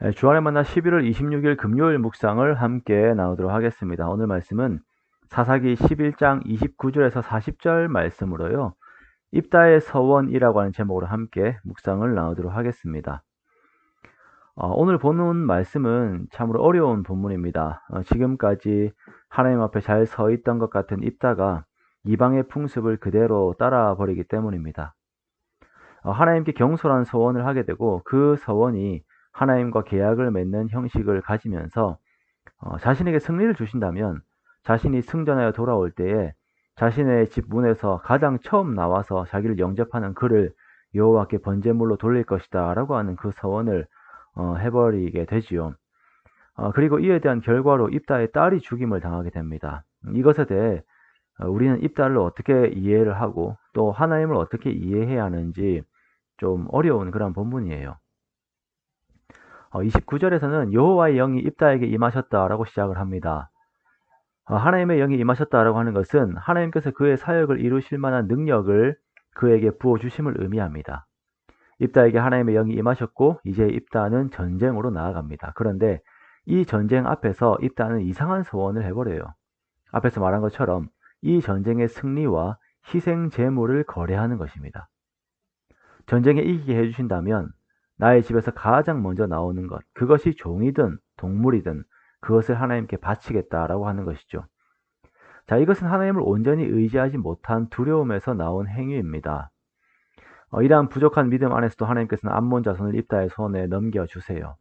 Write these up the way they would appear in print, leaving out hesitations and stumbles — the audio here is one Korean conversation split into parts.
주안의 만나 11월 26일 금요일 묵상을 함께 나누도록 하겠습니다. 오늘 말씀은 사사기 11장 29절에서 40절 말씀으로요. 입다의 서원이라고 하는 제목으로 함께 묵상을 나누도록 하겠습니다. 오늘 보는 말씀은 참으로 어려운 본문입니다. 지금까지 하나님 앞에 잘 서 있던 것 같은 입다가 이방의 풍습을 그대로 따라 버리기 때문입니다. 하나님께 경솔한 서원을 하게 되고 그 서원이 하나님과 계약을 맺는 형식을 가지면서 자신에게 승리를 주신다면 자신이 승전하여 돌아올 때에 자신의 집 문에서 가장 처음 나와서 자기를 영접하는 그를 여호와께 번제물로 돌릴 것이다 라고 하는 그 서원을 해버리게 되지요. 그리고 이에 대한 결과로 입다의 딸이 죽임을 당하게 됩니다. 이것에 대해 우리는 입다를 어떻게 이해를 하고 또 하나님을 어떻게 이해해야 하는지 좀 어려운 그런 본문이에요. 29절에서는 여호와의 영이 입다에게 임하셨다라고 시작을 합니다. 하나님의 영이 임하셨다라고 하는 것은 하나님께서 그의 사역을 이루실 만한 능력을 그에게 부어주심을 의미합니다. 입다에게 하나님의 영이 임하셨고 이제 입다는 전쟁으로 나아갑니다. 그런데 이 전쟁 앞에서 입다는 이상한 소원을 해버려요. 앞에서 말한 것처럼 이 전쟁의 승리와 희생 제물을 거래하는 것입니다. 전쟁에 이기게 해주신다면 나의 집에서 가장 먼저 나오는 것, 그것이 종이든 동물이든 그것을 하나님께 바치겠다라고 하는 것이죠. 자, 이것은 하나님을 온전히 의지하지 못한 두려움에서 나온 행위입니다. 이러한 부족한 믿음 안에서도 하나님께서는 암몬 자손을 입다의 손에 넘겨주세요.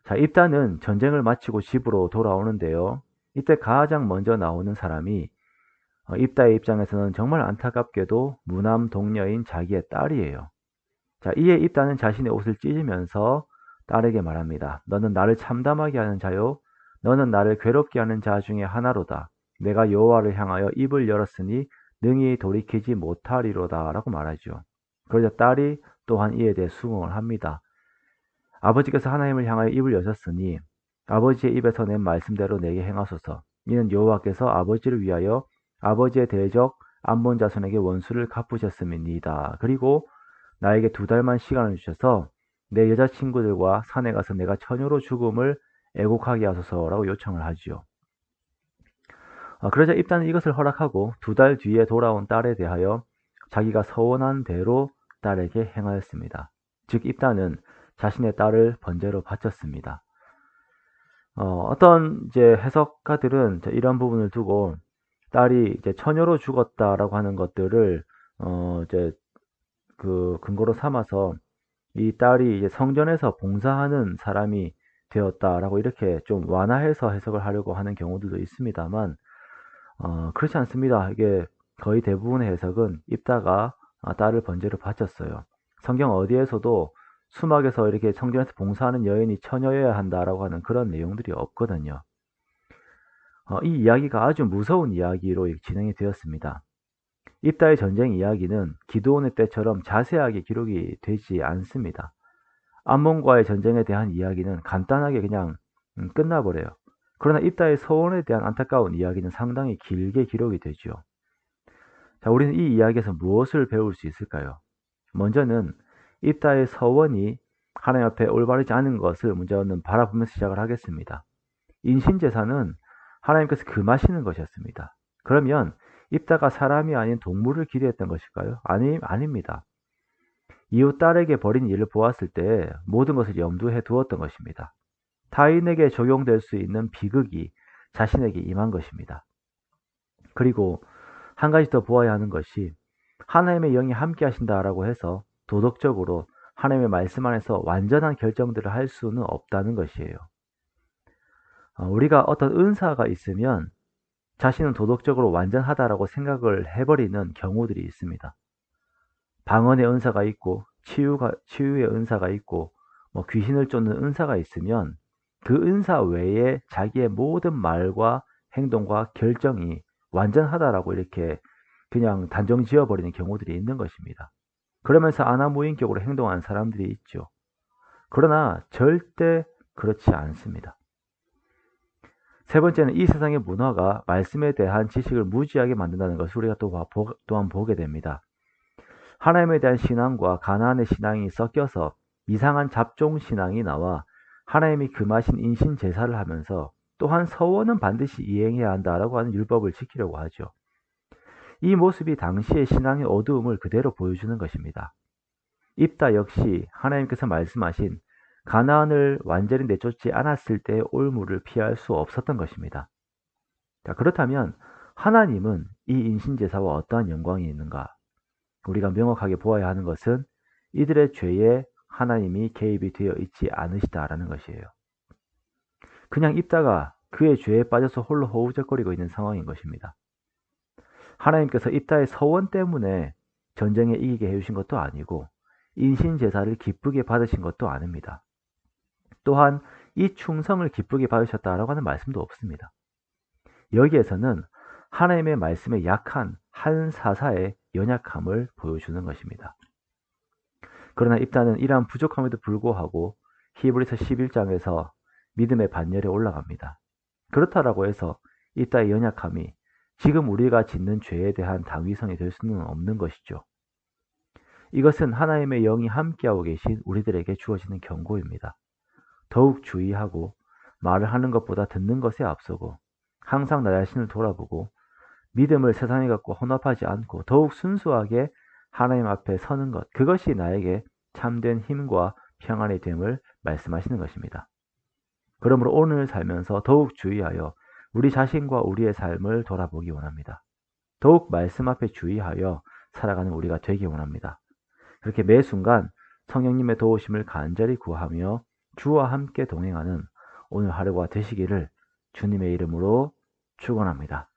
자, 입다는 전쟁을 마치고 집으로 돌아오는데요. 이때 가장 먼저 나오는 사람이 입다의 입장에서는 정말 안타깝게도 무남 동녀인 자기의 딸이에요. 자, 이에 입다는 자신의 옷을 찢으면서 딸에게 말합니다. 너는 나를 참담하게 하는 자요. 너는 나를 괴롭게 하는 자 중에 하나로다. 내가 여호와를 향하여 입을 열었으니 능히 돌이키지 못하리로다 라고 말하죠. 그러자 딸이 또한 이에 대해 수긍을 합니다. 아버지께서 하나님을 향하여 입을 여셨으니 아버지의 입에서 낸 말씀대로 내게 행하소서. 이는 여호와께서 아버지를 위하여 아버지의 대적 암몬 자손에게 원수를 갚으셨음이니이다. 그리고 나에게 2달만 시간을 주셔서 내 여자친구들과 산에 가서 내가 처녀로 죽음을 애곡하게 하소서라고 요청을 하지요. 그러자 입다는 이것을 허락하고 2달 뒤에 돌아온 딸에 대하여 자기가 서원한 대로 딸에게 행하였습니다. 즉 입다는 자신의 딸을 번제로 바쳤습니다. 어떤 이제 해석가들은 이런 부분을 두고 딸이 이제 처녀로 죽었다라고 하는 것들을 이제 그 근거로 삼아서 이 딸이 이제 성전에서 봉사하는 사람이 되었다라고 이렇게 좀 완화해서 해석을 하려고 하는 경우들도 있습니다만 그렇지 않습니다. 이게 거의 대부분의 해석은 입다가 딸을 번제로 바쳤어요. 성경 어디에서도 수막에서 이렇게 성전에서 봉사하는 여인이 처녀여야 한다라고 하는 그런 내용들이 없거든요. 이 이야기가 아주 무서운 이야기로 진행이 되었습니다. 입다의 전쟁 이야기는 기드온의 때처럼 자세하게 기록이 되지 않습니다. 암몬과의 전쟁에 대한 이야기는 간단하게 그냥 끝나버려요. 그러나 입다의 서원에 대한 안타까운 이야기는 상당히 길게 기록이 되죠. 자, 우리는 이 이야기에서 무엇을 배울 수 있을까요? 먼저는 입다의 서원이 하나님 앞에 올바르지 않은 것을 먼저는 바라보면서 시작을 하겠습니다. 인신제사는 하나님께서 금하시는 것이었습니다. 그러면 입다가 사람이 아닌 동물을 기대했던 것일까요? 아닙니다. 이웃 딸에게 벌인 일을 보았을 때 모든 것을 염두에 두었던 것입니다. 타인에게 적용될 수 있는 비극이 자신에게 임한 것입니다. 그리고 한 가지 더 보아야 하는 것이 하나님의 영이 함께 하신다라고 해서 도덕적으로 하나님의 말씀 안에서 완전한 결정들을 할 수는 없다는 것이에요. 우리가 어떤 은사가 있으면 자신은 도덕적으로 완전하다라고 생각을 해버리는 경우들이 있습니다. 방언의 은사가 있고 치유의 은사가 있고 귀신을 쫓는 은사가 있으면 그 은사 외에 자기의 모든 말과 행동과 결정이 완전하다라고 이렇게 그냥 단정 지어버리는 경우들이 있는 것입니다. 그러면서 아나무인격으로 행동하는 사람들이 있죠. 그러나 절대 그렇지 않습니다. 세 번째는 이 세상의 문화가 말씀에 대한 지식을 무지하게 만든다는 것을 우리가 또한 보게 됩니다. 하나님에 대한 신앙과 가나안의 신앙이 섞여서 이상한 잡종 신앙이 나와 하나님이 금하신 인신 제사를 하면서 또한 서원은 반드시 이행해야 한다라고 하는 율법을 지키려고 하죠. 이 모습이 당시의 신앙의 어두움을 그대로 보여주는 것입니다. 입다 역시 하나님께서 말씀하신 가나안을 완전히 내쫓지 않았을 때의 올무를 피할 수 없었던 것입니다. 자, 그렇다면 하나님은 이 인신제사와 어떠한 영광이 있는가? 우리가 명확하게 보아야 하는 것은 이들의 죄에 하나님이 개입이 되어 있지 않으시다라는 것이에요. 그냥 입다가 그의 죄에 빠져서 홀로 허우적거리고 있는 상황인 것입니다. 하나님께서 입다의 서원 때문에 전쟁에 이기게 해주신 것도 아니고 인신제사를 기쁘게 받으신 것도 아닙니다. 또한 이 충성을 기쁘게 받으셨다라고 하는 말씀도 없습니다. 여기에서는 하나님의 말씀에 약한 한 사사의 연약함을 보여주는 것입니다. 그러나 입다는 이러한 부족함에도 불구하고 히브리서 11장에서 믿음의 반열에 올라갑니다. 그렇다라고 해서 입다의 연약함이 지금 우리가 짓는 죄에 대한 당위성이 될 수는 없는 것이죠. 이것은 하나님의 영이 함께하고 계신 우리들에게 주어지는 경고입니다. 더욱 주의하고 말을 하는 것보다 듣는 것에 앞서고 항상 나 자신을 돌아보고 믿음을 세상에 갖고 혼합하지 않고 더욱 순수하게 하나님 앞에 서는 것, 그것이 나에게 참된 힘과 평안이 됨을 말씀하시는 것입니다. 그러므로 오늘 살면서 더욱 주의하여 우리 자신과 우리의 삶을 돌아보기 원합니다. 더욱 말씀 앞에 주의하여 살아가는 우리가 되기 원합니다. 그렇게 매 순간 성령님의 도우심을 간절히 구하며 주와 함께 동행하는 오늘 하루가 되시기를 주님의 이름으로 축원합니다.